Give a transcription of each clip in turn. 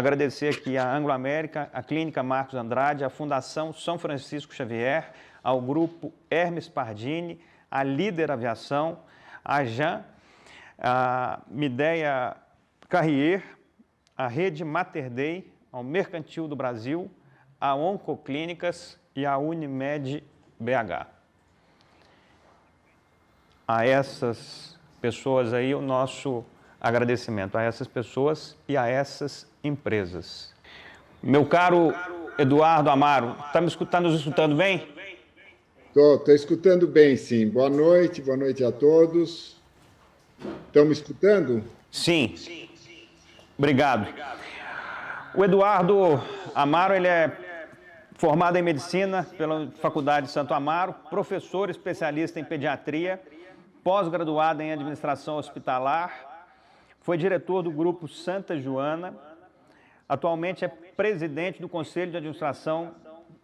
agradecer aqui a Anglo América, a Clínica Marcos Andrade, a Fundação São Francisco Xavier, ao Grupo Hermes Pardini, a Líder Aviação, a JAN, a Mideia Carrier, a Rede Mater Dei, ao Mercantil do Brasil, a Oncoclínicas e a Unimed BH. A essas pessoas aí, o nosso agradecimento, a essas pessoas e a essas empresas. Meu caro Eduardo Amaro, está nos escutando bem? Estou escutando bem, sim. Boa noite a todos. Estão me escutando? Sim. Obrigado. O Eduardo Amaro, ele é formado em Medicina pela Faculdade de Santo Amaro, professor especialista em Pediatria, pós-graduado em Administração Hospitalar, foi diretor do Grupo Santa Joana, atualmente é presidente do Conselho de Administração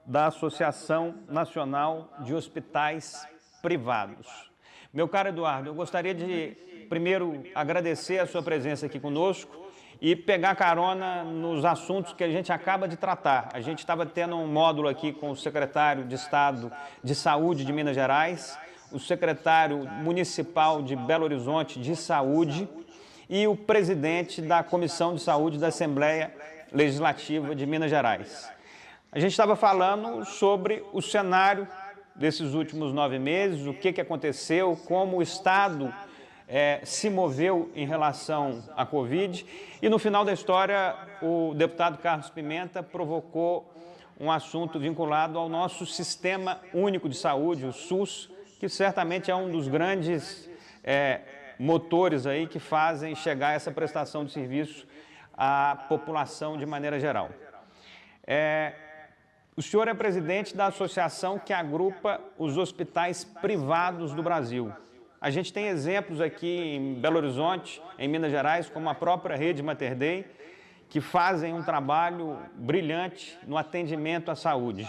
da Associação Nacional de Hospitais Privados. Meu caro Eduardo, eu gostaria de, primeiro, agradecer a sua presença aqui conosco e pegar carona nos assuntos que a gente acaba de tratar. A gente estava tendo um módulo aqui com o secretário de Estado de Saúde de Minas Gerais, o secretário municipal de Belo Horizonte de Saúde e o presidente da Comissão de Saúde da Assembleia Legislativa de Minas Gerais. A gente estava falando sobre o cenário desses últimos 9 meses, o que aconteceu, como o Estado se moveu em relação à Covid, e no final da história o deputado Carlos Pimenta provocou um assunto vinculado ao nosso Sistema Único de Saúde, o SUS, que certamente é um dos grandes motores aí que fazem chegar essa prestação de serviço à população de maneira geral. O senhor é presidente da associação que agrupa os hospitais privados do Brasil. A gente tem exemplos aqui em Belo Horizonte, em Minas Gerais, como a própria Rede Mater Dei, que fazem um trabalho brilhante no atendimento à saúde.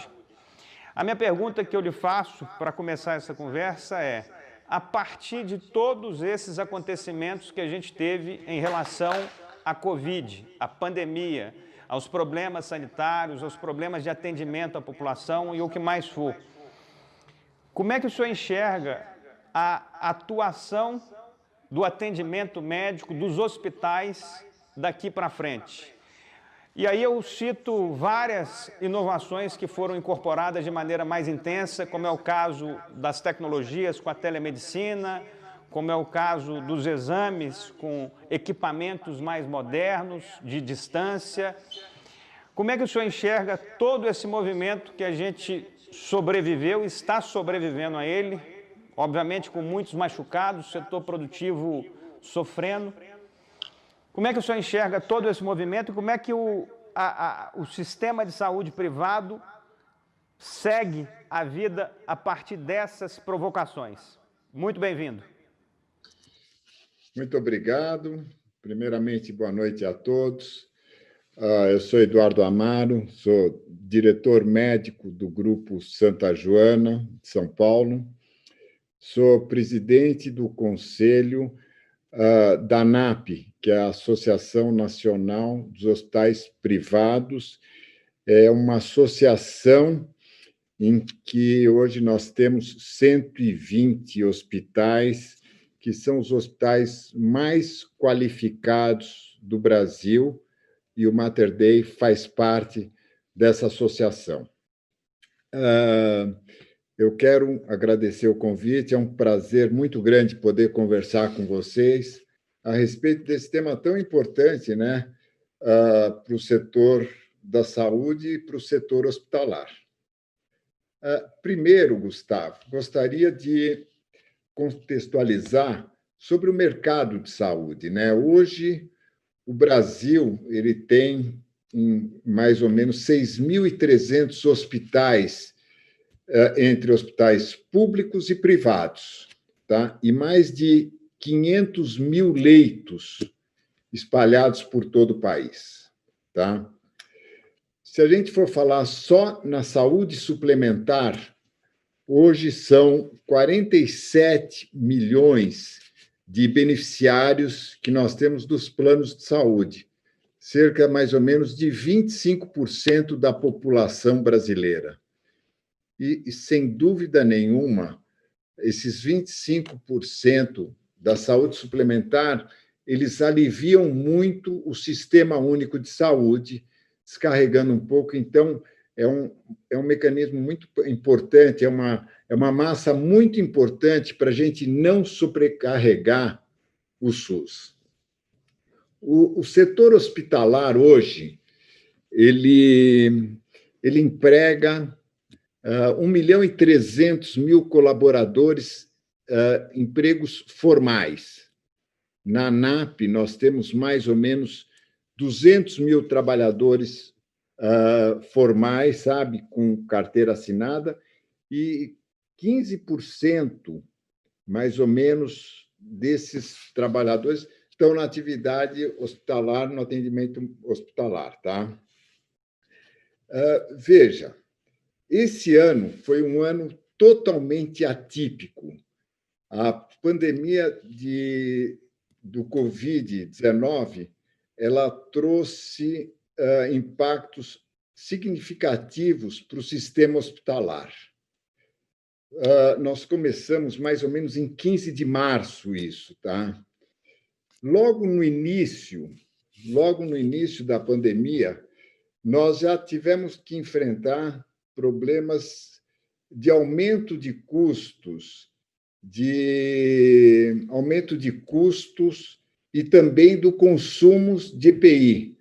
A minha pergunta que eu lhe faço para começar essa conversa é: a partir de todos esses acontecimentos que a gente teve em relação à Covid, à pandemia, aos problemas sanitários, aos problemas de atendimento à população e o que mais for, como é que o senhor enxerga a atuação do atendimento médico dos hospitais daqui para frente? E aí eu cito várias inovações que foram incorporadas de maneira mais intensa, como é o caso das tecnologias com a telemedicina, como é o caso dos exames com equipamentos mais modernos, de distância. Como é que o senhor enxerga todo esse movimento que a gente sobreviveu, está sobrevivendo a ele, obviamente com muitos machucados, setor produtivo sofrendo? Como é que o senhor enxerga todo esse movimento e como é que o sistema de saúde privado segue a vida a partir dessas provocações? Muito bem-vindo. Muito obrigado. Primeiramente, boa noite a todos. Eu sou Eduardo Amaro, sou diretor médico do Grupo Santa Joana, de São Paulo. Sou presidente do Conselho da ANAP, que é a Associação Nacional dos Hospitais Privados. É uma associação em que hoje nós temos 120 hospitais, que são os hospitais mais qualificados do Brasil, e o Mater Dei faz parte dessa associação. Eu quero agradecer o convite, é um prazer muito grande poder conversar com vocês a respeito desse tema tão importante, né, para o setor da saúde e para o setor hospitalar. Primeiro, Gustavo, gostaria de contextualizar sobre o mercado de saúde, né? Hoje, o Brasil ele tem mais ou menos 6.300 hospitais, entre hospitais públicos e privados, tá? E mais de 500 mil leitos espalhados por todo o país, tá? Se a gente for falar só na saúde suplementar, hoje são 47 milhões de beneficiários que nós temos dos planos de saúde, cerca mais ou menos de 25% da população brasileira. E, sem dúvida nenhuma, esses 25% da saúde suplementar, eles aliviam muito o Sistema Único de Saúde, descarregando um pouco. Então, é um mecanismo muito importante, é uma massa muito importante para a gente não sobrecarregar o SUS. O setor hospitalar, hoje, ele emprega 1.300.000 colaboradores, empregos formais. Na ANAP, nós temos mais ou menos 200.000 trabalhadores formais, sabe, com carteira assinada, e 15%, mais ou menos, desses trabalhadores estão na atividade hospitalar, no atendimento hospitalar. Tá? Veja, esse ano foi um ano totalmente atípico. A pandemia do Covid-19 ela trouxe impactos significativos para o sistema hospitalar. Nós começamos mais ou menos em 15 de março isso, tá? Logo no início da pandemia, nós já tivemos que enfrentar problemas de aumento de custos, e também do consumo de EPI.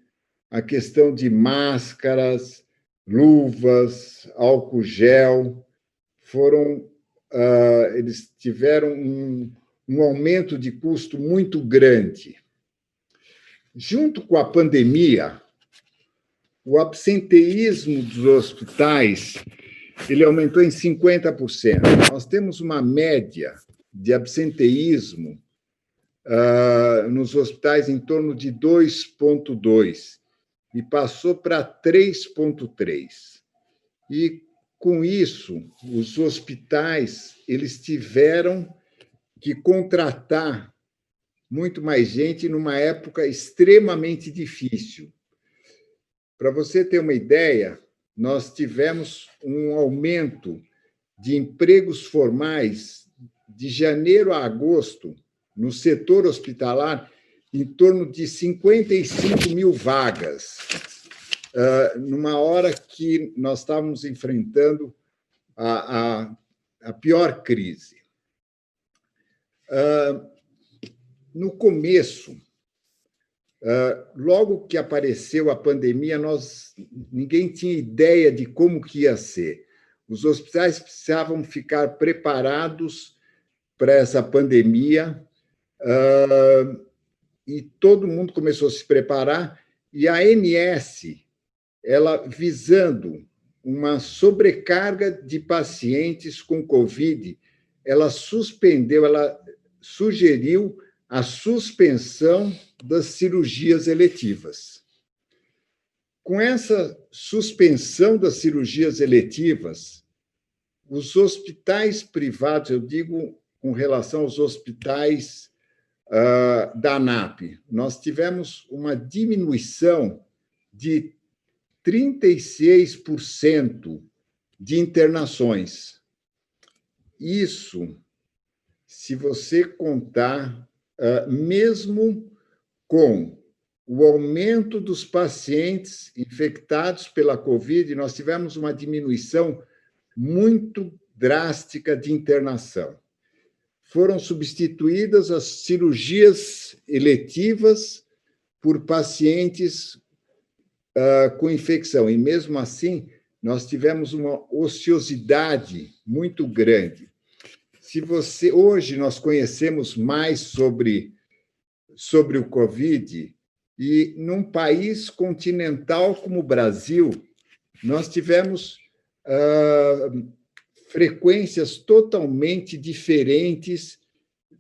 A questão de máscaras, luvas, álcool gel, eles tiveram um aumento de custo muito grande. Junto com a pandemia, o absenteísmo dos hospitais ele aumentou em 50%. Nós temos uma média de absenteísmo nos hospitais em torno de 2,2 e passou para 3,3. E, com isso, os hospitais eles tiveram que contratar muito mais gente numa época extremamente difícil. Para você ter uma ideia, nós tivemos um aumento de empregos formais de janeiro a agosto no setor hospitalar em torno de 55.000 vagas, numa hora que nós estávamos enfrentando a pior crise. No começo, logo que apareceu a pandemia, ninguém tinha ideia de como que ia ser. Os hospitais precisavam ficar preparados para essa pandemia, e todo mundo começou a se preparar, e a ANS, ela visando uma sobrecarga de pacientes com Covid, ela sugeriu a suspensão das cirurgias eletivas. Com essa suspensão das cirurgias eletivas, os hospitais privados, eu digo com relação aos hospitais da ANAP, nós tivemos uma diminuição de 36% de internações. Isso, se você contar, mesmo com o aumento dos pacientes infectados pela Covid, nós tivemos uma diminuição muito drástica de internação. Foram substituídas as cirurgias eletivas por pacientes com infecção. E, mesmo assim, nós tivemos uma ociosidade muito grande. Hoje nós conhecemos mais sobre o Covid, e num país continental como o Brasil, nós tivemos frequências totalmente diferentes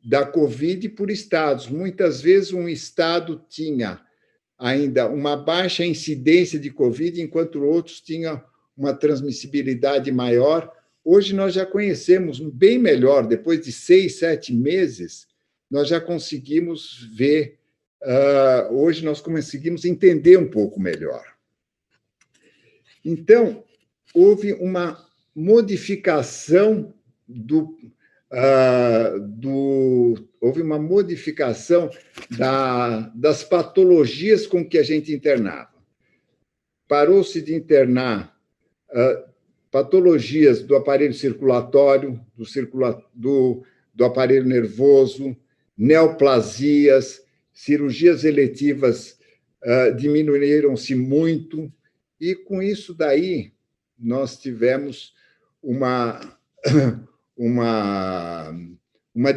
da Covid por estados. Muitas vezes um estado tinha ainda uma baixa incidência de Covid, enquanto outros tinham uma transmissibilidade maior. Hoje nós já conhecemos bem melhor, depois de 6, 7 meses, nós já conseguimos ver hoje nós conseguimos entender um pouco melhor. Então, houve uma modificação houve uma modificação das patologias com que a gente internava. Parou-se de internar patologias do aparelho circulatório, do aparelho nervoso, neoplasias, cirurgias eletivas diminuíram-se muito, e com isso daí nós tivemos uma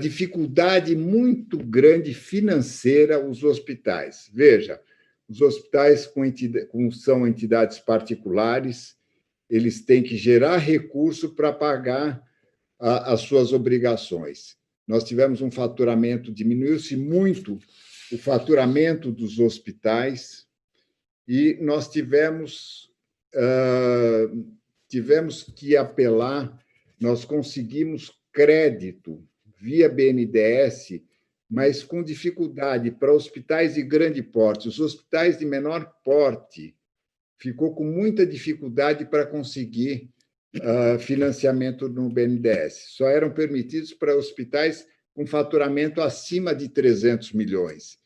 dificuldade muito grande financeira os hospitais. Veja, os hospitais são entidades particulares, eles têm que gerar recurso para pagar as suas obrigações. Nós tivemos um faturamento, diminuiu-se muito o faturamento dos hospitais, e nós tivemos que apelar, nós conseguimos crédito via BNDES, mas com dificuldade para hospitais de grande porte. Os hospitais de menor porte ficou com muita dificuldade para conseguir financiamento no BNDES. Só eram permitidos para hospitais com faturamento acima de 300 milhões.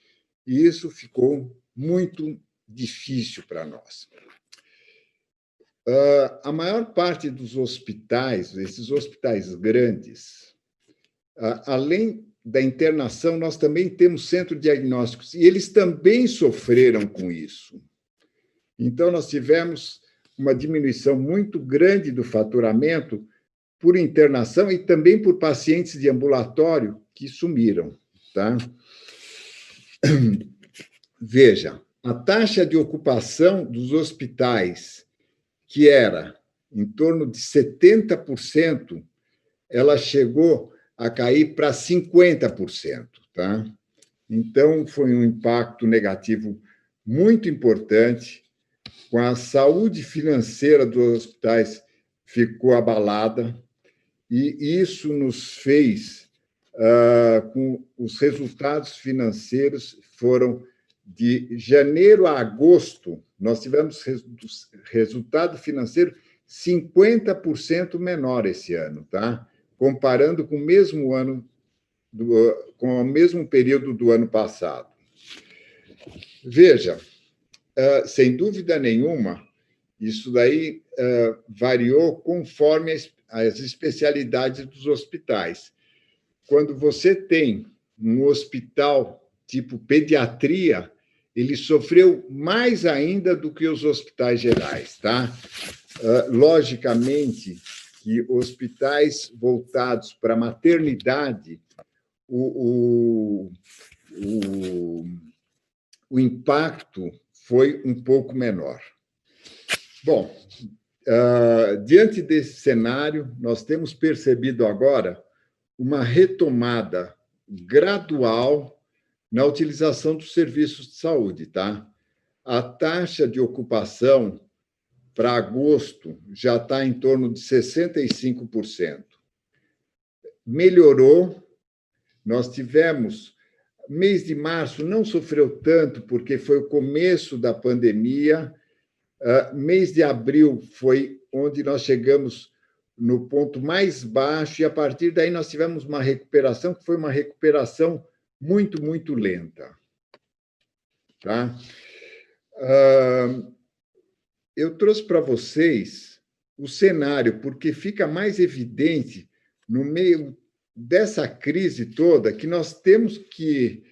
E isso ficou muito difícil para nós. A maior parte dos hospitais, esses hospitais grandes, além da internação, nós também temos centros diagnósticos, e eles também sofreram com isso. Então, nós tivemos uma diminuição muito grande do faturamento por internação e também por pacientes de ambulatório que sumiram. Tá? Veja, a taxa de ocupação dos hospitais, que era em torno de 70%, ela chegou a cair para 50%. Tá? Então, foi um impacto negativo muito importante. Com a saúde financeira dos hospitais ficou abalada, e isso nos fez, com os resultados financeiros foram de janeiro a agosto, nós tivemos resultado financeiro 50% menor esse ano, tá? Comparando com o mesmo ano, com o mesmo período do ano passado. Veja, sem dúvida nenhuma, isso daí variou conforme as especialidades dos hospitais. Quando você tem um hospital tipo pediatria, ele sofreu mais ainda do que os hospitais gerais, tá? Logicamente que hospitais voltados para maternidade, o impacto foi um pouco menor. Bom, diante desse cenário, nós temos percebido agora uma retomada gradual na utilização dos serviços de saúde, tá? A taxa de ocupação para agosto já está em torno de 65%. Melhorou, nós tivemos... Mês de março não sofreu tanto, porque foi o começo da pandemia. Mês de abril foi onde nós chegamos no ponto mais baixo, e, a partir daí, nós tivemos uma recuperação, que foi uma recuperação muito, muito lenta. Tá? Eu trouxe para vocês o cenário, porque fica mais evidente, no meio dessa crise toda, que nós temos que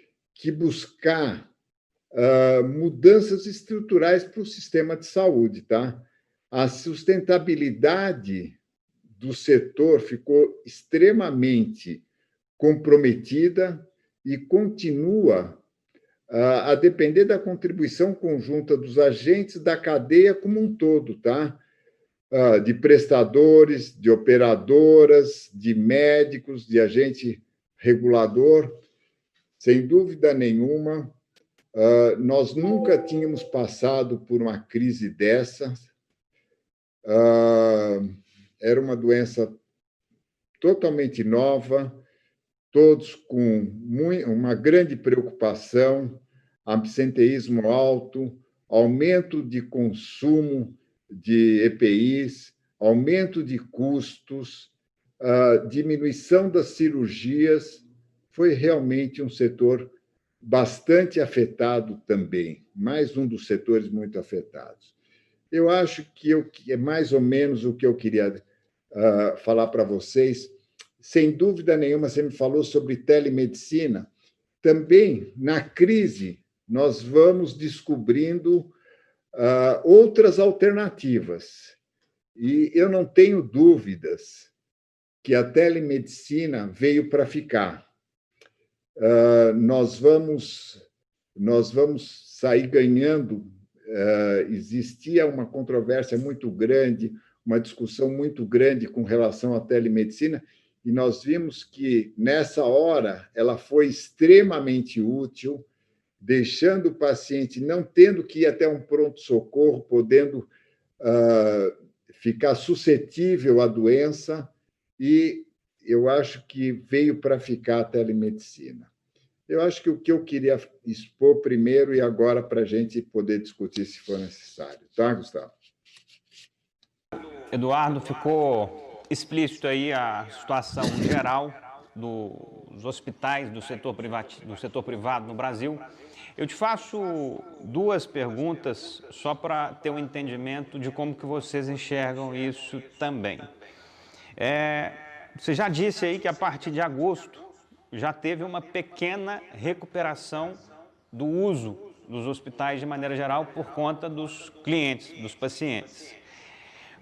buscar mudanças estruturais para o sistema de saúde. Tá? A sustentabilidade do setor ficou extremamente comprometida e continua a depender da contribuição conjunta dos agentes da cadeia como um todo, tá? De prestadores, de operadoras, de médicos, de agente regulador. Sem dúvida nenhuma, nós nunca tínhamos passado por uma crise dessa. Era uma doença totalmente nova, todos com uma grande preocupação. absenteísmo alto, aumento de consumo de EPIs, aumento de custos, diminuição das cirurgias. Foi realmente um setor bastante afetado também, mais um dos setores muito afetados. Eu acho que é mais ou menos o que eu queria falar para vocês. Sem dúvida nenhuma, você me falou sobre telemedicina. Também, na crise, nós vamos descobrindo outras alternativas. E eu não tenho dúvidas que a telemedicina veio para ficar. Nós vamos sair ganhando. Existia uma controvérsia muito grande, uma discussão muito grande com relação à telemedicina, e nós vimos que, nessa hora, ela foi extremamente útil, deixando o paciente não tendo que ir até um pronto-socorro, podendo ficar suscetível à doença, e eu acho que veio para ficar a telemedicina. Eu acho que o que eu queria expor primeiro e agora para a gente poder discutir se for necessário. Tá, Gustavo? Eduardo, ficou explícito aí a situação geral dos hospitais do setor privado no Brasil. Eu te faço duas perguntas só para ter um entendimento de como que vocês enxergam isso também. Você já disse aí que a partir de agosto já teve uma pequena recuperação do uso dos hospitais de maneira geral por conta dos clientes, dos pacientes.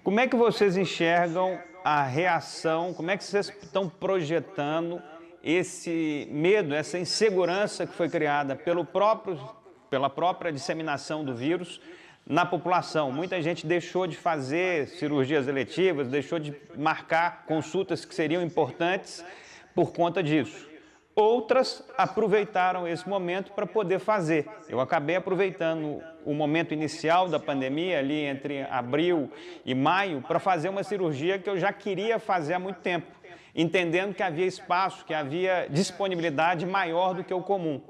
Como é que vocês enxergam a reação, como é que vocês estão projetando esse medo, essa insegurança que foi criada pela própria disseminação do vírus na população? Muita gente deixou de fazer cirurgias eletivas, deixou de marcar consultas que seriam importantes por conta disso. Outras aproveitaram esse momento para poder fazer. Eu acabei aproveitando o momento inicial da pandemia, ali entre abril e maio, para fazer uma cirurgia que eu já queria fazer há muito tempo, entendendo que havia espaço, que havia disponibilidade maior do que o comum.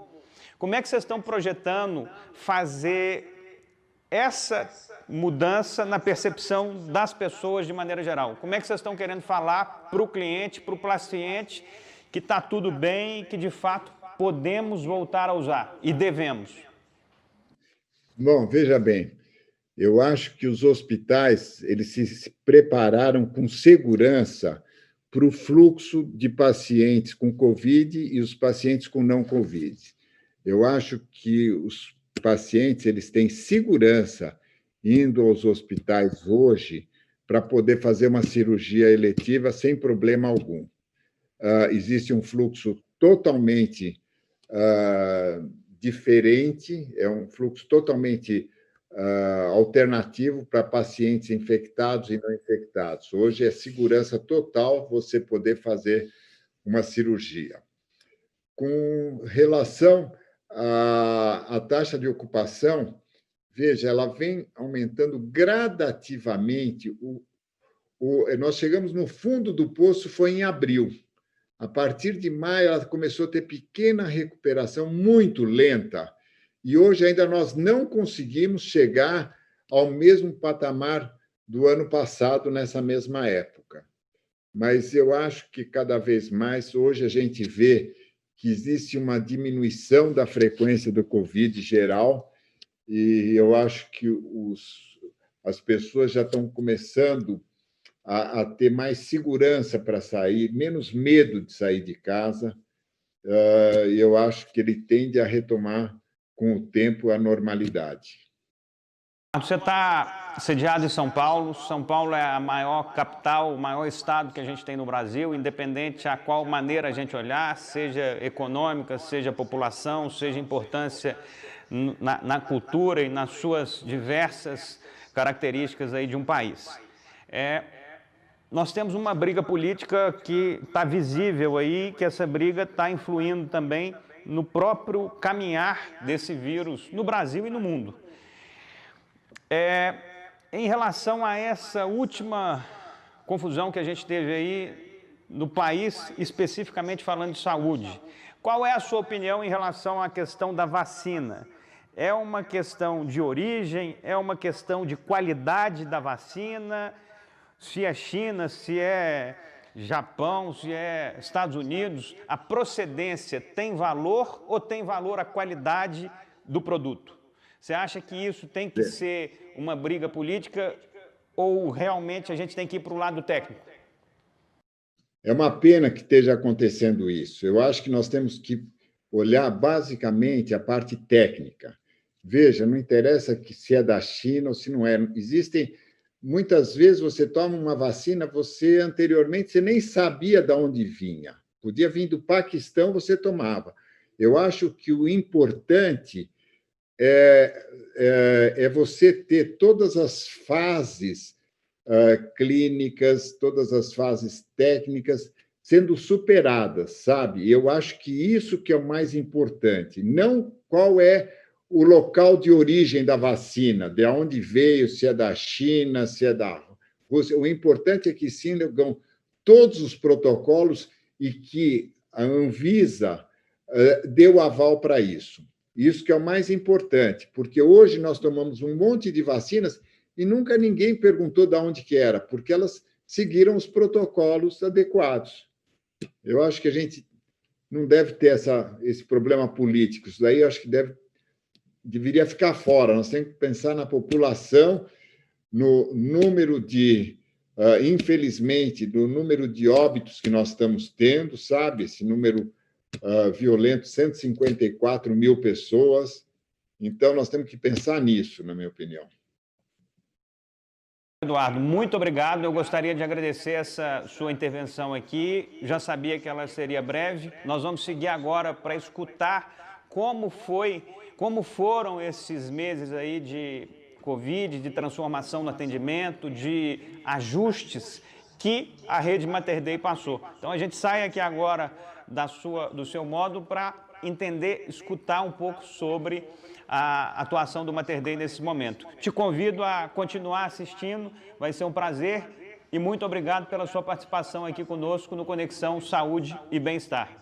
Como é que vocês estão projetando fazer essa mudança na percepção das pessoas de maneira geral? Como é que vocês estão querendo falar para o cliente, para o paciente, que está tudo bem e que, de fato, podemos voltar a usar e devemos? Bom, veja bem, eu acho que os hospitais eles se prepararam com segurança para o fluxo de pacientes com Covid e os pacientes com não Covid. Eu acho que os pacientes eles têm segurança indo aos hospitais hoje para poder fazer uma cirurgia eletiva sem problema algum. Existe um fluxo totalmente diferente, é um fluxo totalmente alternativo para pacientes infectados e não infectados. Hoje é segurança total você poder fazer uma cirurgia. Com relação à taxa de ocupação, veja, ela vem aumentando gradativamente. Nós chegamos no fundo do poço, foi em abril. A partir de maio, ela começou a ter pequena recuperação, muito lenta. E hoje ainda nós não conseguimos chegar ao mesmo patamar do ano passado, nessa mesma época. Mas eu acho que cada vez mais, hoje a gente vê que existe uma diminuição da frequência do Covid geral, e eu acho que as pessoas já estão começando a ter mais segurança para sair, menos medo de sair de casa. Eu acho que ele tende a retomar, com o tempo, a normalidade. Você está sediado em São Paulo. São Paulo é a maior capital, o maior estado que a gente tem no Brasil, independente a qual maneira a gente olhar, seja econômica, seja população, seja importância na cultura e nas suas diversas características aí de um país. Nós temos uma briga política que está visível aí, que essa briga está influindo também no próprio caminhar desse vírus no Brasil e no mundo. Em relação a essa última confusão que a gente teve aí no país, especificamente falando de saúde, qual é a sua opinião em relação à questão da vacina? É uma questão de origem? É uma questão de qualidade da vacina? Se é China, se é Japão, se é Estados Unidos, a procedência tem valor ou tem valor a qualidade do produto? Você acha que isso tem que ser uma briga política ou realmente a gente tem que ir para o lado técnico? É uma pena que esteja acontecendo isso. Eu acho que nós temos que olhar basicamente a parte técnica. Veja, não interessa que se é da China ou se não é. Existem muitas vezes você toma uma vacina, você anteriormente você nem sabia de onde vinha. Podia vir do Paquistão, você tomava. Eu acho que o importante é você ter todas as fases clínicas, todas as fases técnicas sendo superadas, sabe? Eu acho que isso que é o mais importante, não qual é o local de origem da vacina, de onde veio, se é da China, se é da Rússia. O importante é que sigam todos os protocolos e que a Anvisa deu aval para isso. Isso que é o mais importante, porque hoje nós tomamos um monte de vacinas e nunca ninguém perguntou de onde que era, porque elas seguiram os protocolos adequados. Eu acho que a gente não deve ter esse problema político. Isso daí eu acho que deveria ficar fora. Nós temos que pensar na população, no número infelizmente, do número de óbitos que nós estamos tendo, sabe? Esse número violento, 154 mil pessoas. Então, nós temos que pensar nisso, na minha opinião. Eduardo, muito obrigado. Eu gostaria de agradecer essa sua intervenção aqui. Já sabia que ela seria breve. Nós vamos seguir agora para escutar como foram esses meses aí de Covid, de transformação no atendimento, de ajustes que a Rede Mater Dei passou. Então a gente sai aqui agora do seu modo para entender, escutar um pouco sobre a atuação do Mater Dei nesse momento. Te convido a continuar assistindo, vai ser um prazer e muito obrigado pela sua participação aqui conosco no Conexão Saúde e Bem-Estar.